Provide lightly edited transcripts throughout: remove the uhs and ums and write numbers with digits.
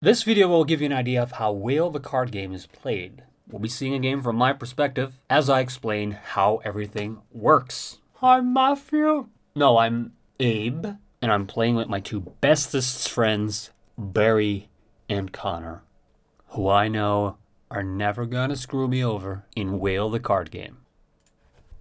This video will give you an idea of how Whale the card game is played. We'll be seeing a game from my perspective as I explain how everything works. I'm Matthew. No, I'm Abe, and I'm playing with my two bestest friends, Barry and Connor, who I know are never gonna screw me over in Whale the card game.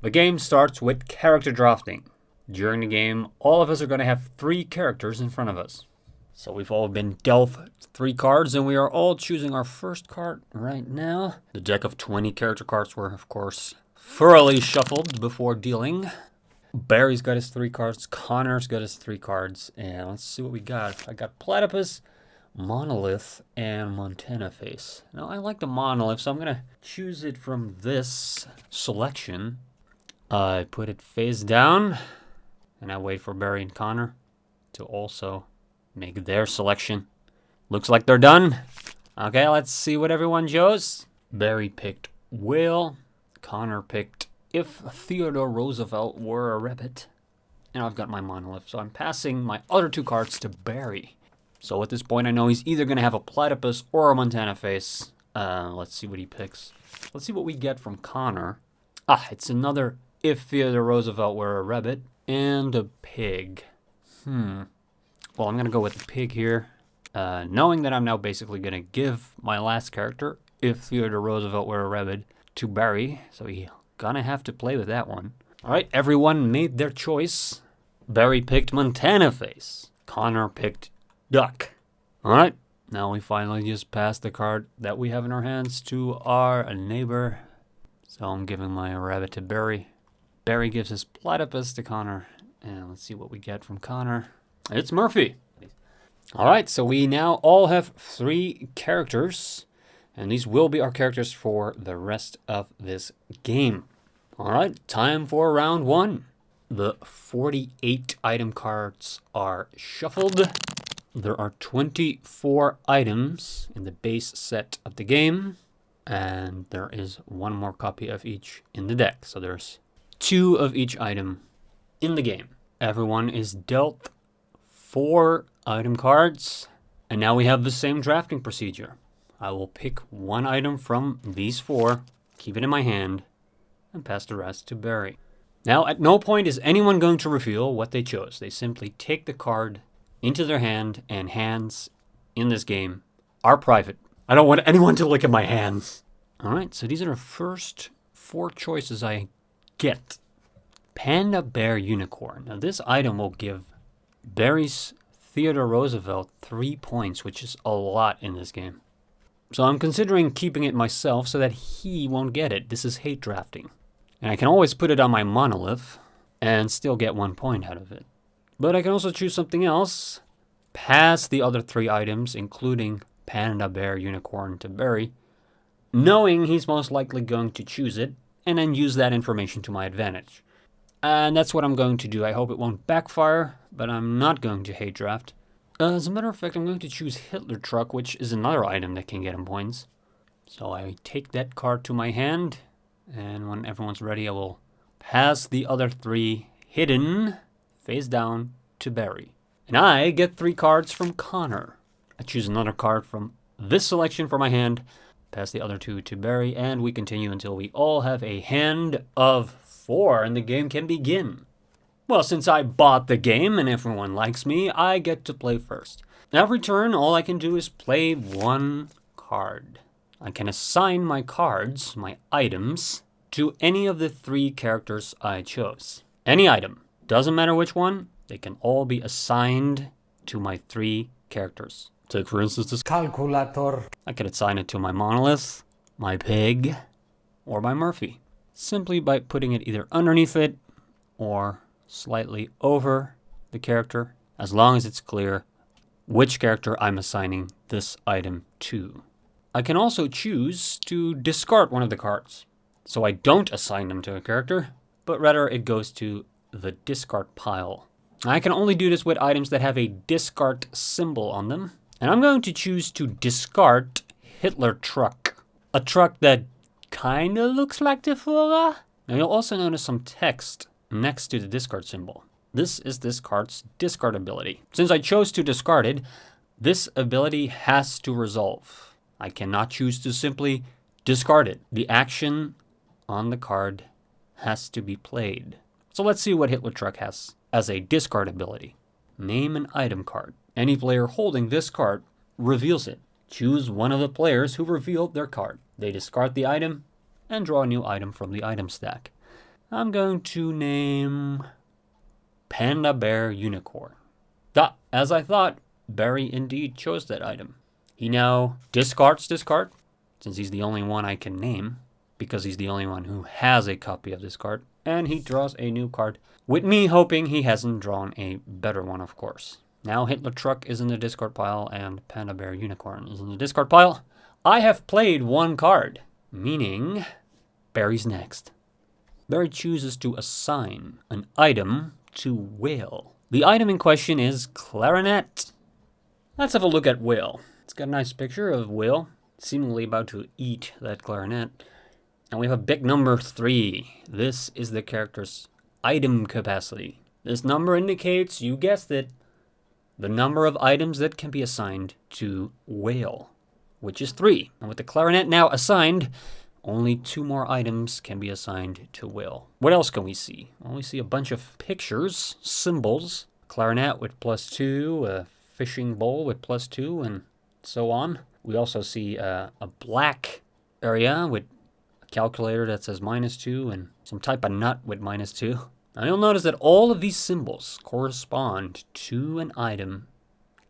The game starts with character drafting. During the game, all of us are going to have 3 characters in front of us. So we've all been dealt 3 cards, and we are all choosing our first card right now. The deck of 20 character cards were, of course, thoroughly shuffled before dealing. Barry's got his 3 cards, Connor's got his 3 cards, and let's see what we got. I got Platypus, Monolith, and Montana Face. Now, I like the Monolith, so I'm going to choose it from this selection. I put it face down, and I wait for Barry and Connor to also make their selection. Looks like they're done. Okay, let's see what everyone chose. Barry picked Whale. Connor picked If Theodore Roosevelt Were a Rabbit. And I've got my Monolith, so I'm passing my other 2 cards to Barry. So at this point, I know he's either going to have a Platypus or a Montana Face. Let's see what he picks. Let's see what we get from Connor. It's another If Theodore Roosevelt Were a Rabbit, and a pig. Well, I'm going to go with the pig here, knowing that I'm now basically going to give my last character, If Theodore Roosevelt Were a Rabbit, to Barry, so he's going to have to play with that one. All right, everyone made their choice. Barry picked Montana Face. Connor picked Duck. All right, now we finally just passed the card that we have in our hands to our neighbor. So I'm giving my rabbit to Barry. Barry gives his Platypus to Connor. And let's see what we get from Connor. It's Murphy. All right, so we now all have 3 characters. And these will be our characters for the rest of this game. All right, time for round 1. The 48 item cards are shuffled. There are 24 items in the base set of the game. And there is 1 more copy of each in the deck. So there's 2 of each item in the game. Everyone is dealt 4 item cards. And now we have the same drafting procedure. I will pick 1 item from these 4, keep it in my hand, and pass the rest to Barry. Now, at no point is anyone going to reveal what they chose. They simply take the card into their hand, and hands in this game are private. I don't want anyone to look at my hands. All right, so these are the first 4 choices I get. Panda Bear Unicorn. Now, this item will give Barry's Theodore Roosevelt 3 points, which is a lot in this game. So I'm considering keeping it myself so that he won't get it. This is hate drafting. And I can always put it on my Monolith and still get 1 point out of it. But I can also choose something else, pass the other 3 items, including Panda Bear Unicorn, to Barry, knowing he's most likely going to choose it, and then use that information to my advantage. And that's what I'm going to do. I hope it won't backfire, but I'm not going to hate draft. As a matter of fact, I'm going to choose Hitler Truck, which is another item that can get him points. So I take that card to my hand, and when everyone's ready, I will pass the other 3 hidden face down to Barry. And I get 3 cards from Connor. I choose another card from this selection for my hand, pass the other 2 to Barry, and we continue until we all have a hand of 4, and the game can begin. Well, since I bought the game and everyone likes me, I get to play first. Every turn, all I can do is play 1 card. I can assign my cards, my items, to any of the 3 characters I chose. Any item. Doesn't matter which one, they can all be assigned to my 3 characters. Take, for instance, this calculator. I could assign it to my Monolith, my pig, or my Murphy. Simply by putting it either underneath it or slightly over the character, as long as it's clear which character I'm assigning this item to. I can also choose to discard one of the cards. So I don't assign them to a character, but rather it goes to the discard pile. I can only do this with items that have a discard symbol on them. And I'm going to choose to discard Hitler Truck. A truck that kind of looks like the Flora. Now you'll also notice some text next to the discard symbol. This is this card's discard ability. Since I chose to discard it, This ability has to resolve. I cannot choose to simply discard it. The action on the card has to be played. So let's see what Hitler Truck has as a discard ability. Name an item card. Any player holding this card reveals it. Choose one of the players who revealed their card. They discard the item and draw a new item from the item stack. I'm going to name Panda Bear Unicorn. As I thought, Barry indeed chose that item. He now discards this card, since he's the only one I can name, because he's the only one who has a copy of this card, and he draws a new card, with me hoping he hasn't drawn a better one, of course. Now Hitler Truck is in the discard pile, and Panda Bear Unicorn is in the discard pile. I have played one card, meaning Barry's next. Barry chooses to assign an item to Will. The item in question is clarinet. Let's have a look at Will. It's got a nice picture of Will, seemingly about to eat that clarinet. And we have a big number 3. This is the character's item capacity. This number indicates, you guessed it, the number of items that can be assigned to Will, which is 3. And with the clarinet now assigned, only 2 more items can be assigned to Will. What else can we see? Well, we see a bunch of pictures, symbols, clarinet with +2, a fishing bowl with +2, and so on. We also see a black area with a calculator that says -2 and some type of nut with -2. Now you'll notice that all of these symbols correspond to an item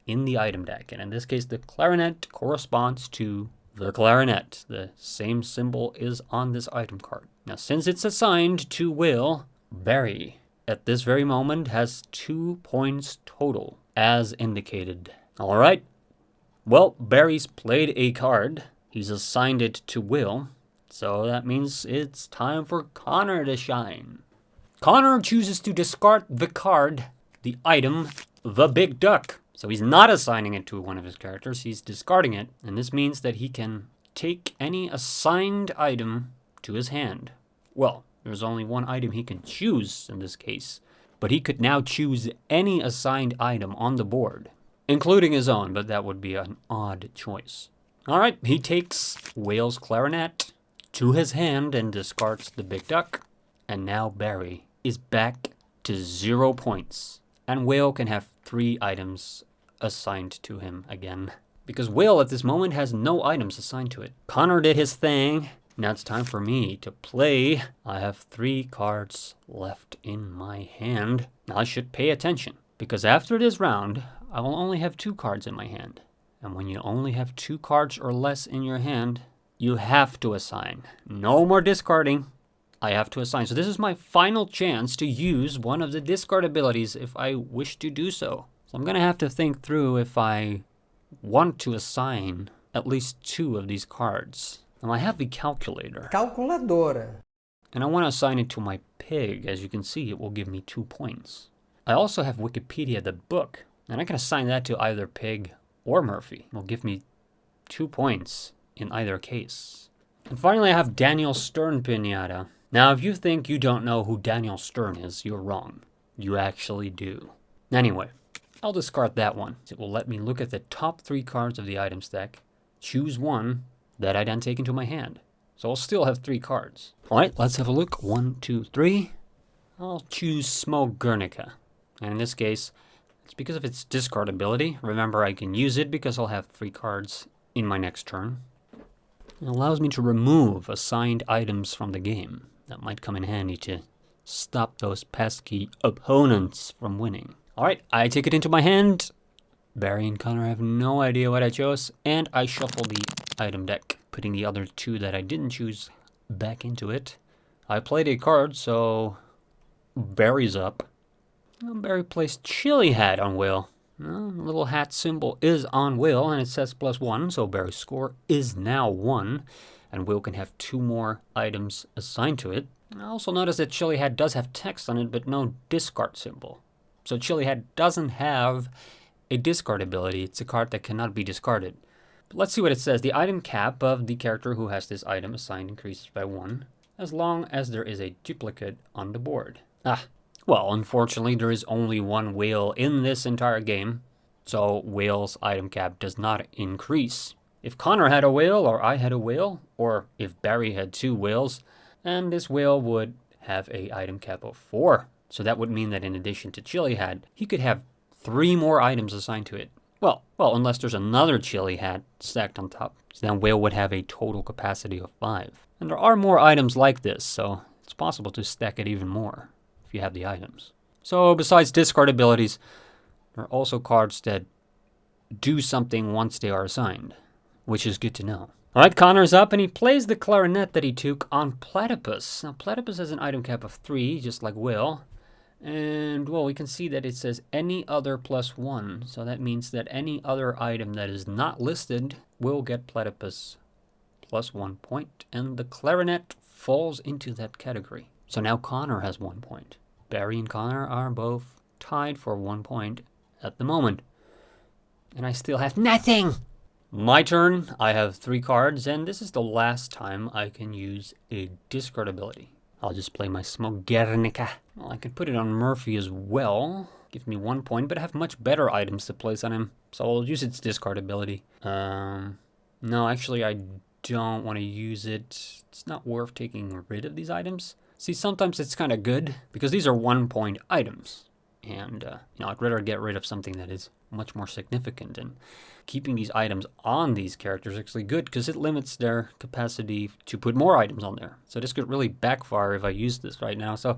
in the item deck. And in this case, the clarinet corresponds to the clarinet. The same symbol is on this item card. Now, since it's assigned to Will, Barry, at this very moment, has 2 points total, as indicated. All right. Well, Barry's played a card. He's assigned it to Will. So that means it's time for Connor to shine. Connor chooses to discard the card, the item, the Big Duck. So he's not assigning it to one of his characters, he's discarding it. And this means that he can take any assigned item to his hand. Well, there's only one item he can choose in this case, but he could now choose any assigned item on the board, including his own, but that would be an odd choice. All right, he takes Will's clarinet to his hand and discards the Big Duck. And now Barry is back to 0 points. And Will can have 3 items assigned to him again, because Will at this moment has no items assigned to it. Connor did his thing. Now it's time for me to play. I have 3 cards left in my hand. Now I should pay attention, because after this round, I will only have 2 cards in my hand. And when you only have 2 cards or less in your hand, you have to assign. No more discarding. I have to assign. So this is my final chance to use one of the discard abilities if I wish to do so. So I'm going to have to think through if I want to assign at least 2 of these cards. Now I have the calculator. Calculadora. And I want to assign it to my pig. As you can see, it will give me 2 points. I also have Wikipedia, the book. And I can assign that to either pig or Murphy. It will give me 2 points in either case. And finally, I have Daniel Stern Pinata. Now, if you think you don't know who Daniel Stern is, you're wrong. You actually do. Anyway, I'll discard that one. It will let me look at the top 3 cards of the item stack, choose one that I then take into my hand. So I'll still have 3 cards. All right, let's have a look. 1, 2, 3. I'll choose Smoke Guernica. And in this case, it's because of its discard ability. Remember, I can use it because I'll have 3 cards in my next turn. It allows me to remove assigned items from the game. That might come in handy to stop those pesky opponents from winning. All right, I take it into my hand. Barry and Connor have no idea what I chose, and I shuffle the item deck, putting the other 2 that I didn't choose back into it. I played a card, so Barry's up. Well, Barry placed Chili Hat on Will. The little hat symbol is on Will, and it says +1, so Barry's score is now 1. And Will can have 2 more items assigned to it. I also noticed that Chili Hat does have text on it, but no discard symbol. So Chili Hat doesn't have a discard ability. It's a card that cannot be discarded. But let's see what it says. The item cap of the character who has this item assigned increases by 1, as long as there is a duplicate on the board. Well, unfortunately, there is only one Will in this entire game. So whale's item cap does not increase. If Connor had a whale, or I had a whale, or if Barry had 2 whales, then this whale would have a item cap of 4. So that would mean that in addition to Chili Hat, he could have 3 more items assigned to it. Well, unless there's another Chili Hat stacked on top. So then whale would have a total capacity of 5. And there are more items like this, so it's possible to stack it even more if you have the items. So besides discard abilities, there are also cards that do something once they are assigned, which is good to know. Alright, Connor's up and he plays the clarinet that he took on Platypus. Now Platypus has an item cap of 3, just like Will. And, well, we can see that it says any other +1. So that means that any other item that is not listed will get Platypus +1 point. And the clarinet falls into that category. So now Connor has 1 point. Barry and Connor are both tied for 1 point at the moment. And I still have nothing! My turn. I have 3 cards, and this is the last time I can use a discard ability. I'll just play my Smoke Guernica. Well, I could put it on Murphy as well. Give me 1 point, but I have much better items to place on him. So I'll use its discard ability. No, actually I don't want to use it. It's not worth taking rid of these items. See, sometimes it's kind of good, because these are 1 point items. And, I'd rather get rid of something that is much more significant. And keeping these items on these characters is actually good because it limits their capacity to put more items on there. So this could really backfire if I use this right now. So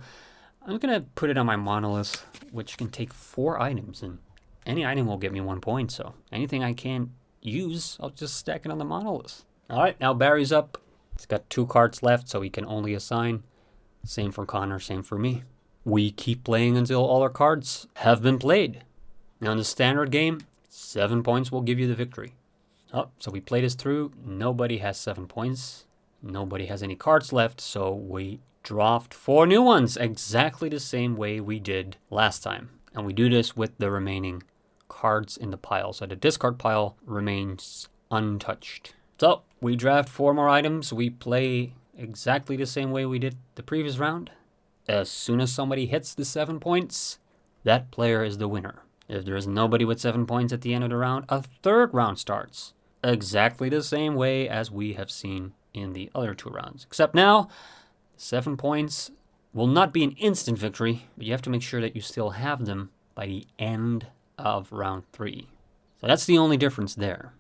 I'm going to put it on my Monolith, which can take 4 items. And any item will get me 1 point. So anything I can't use, I'll just stack it on the Monolith. All right, now Barry's up. He's got 2 cards left, so he can only assign. Same for Connor, same for me. We keep playing until all our cards have been played. Now in the standard game, 7 points will give you the victory. Oh, so we play this through. Nobody has 7 points. Nobody has any cards left, so we draft 4 new ones, exactly the same way we did last time. And we do this with the remaining cards in the pile, so the discard pile remains untouched. So we draft 4 more items. We play exactly the same way we did the previous round. As soon as somebody hits the 7 points, that player is the winner. If there is nobody with 7 points at the end of the round, a 3rd round starts. Exactly the same way as we have seen in the other 2 rounds. Except now, 7 points will not be an instant victory, but you have to make sure that you still have them by the end of round 3. So that's the only difference there.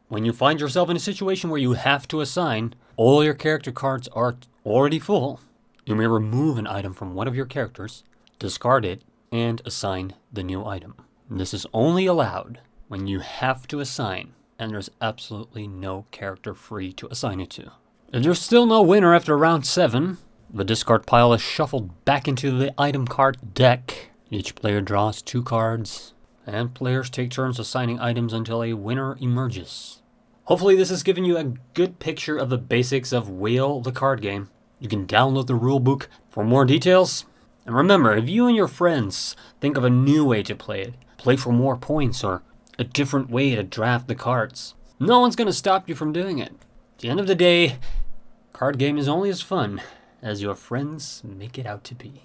When you find yourself in a situation where you have to assign, all your character cards are already full, you may remove an item from one of your characters, discard it, and assign the new item. This is only allowed when you have to assign, and there's absolutely no character free to assign it to. If there's still no winner after round 7, the discard pile is shuffled back into the item card deck. Each player draws 2 cards, and players take turns assigning items until a winner emerges. Hopefully this has given you a good picture of the basics of Whale the card game. You can download the rulebook for more details. And remember, if you and your friends think of a new way to play for more points, or a different way to draft the cards, no one's going to stop you from doing it. At the end of the day, card game is only as fun as your friends make it out to be.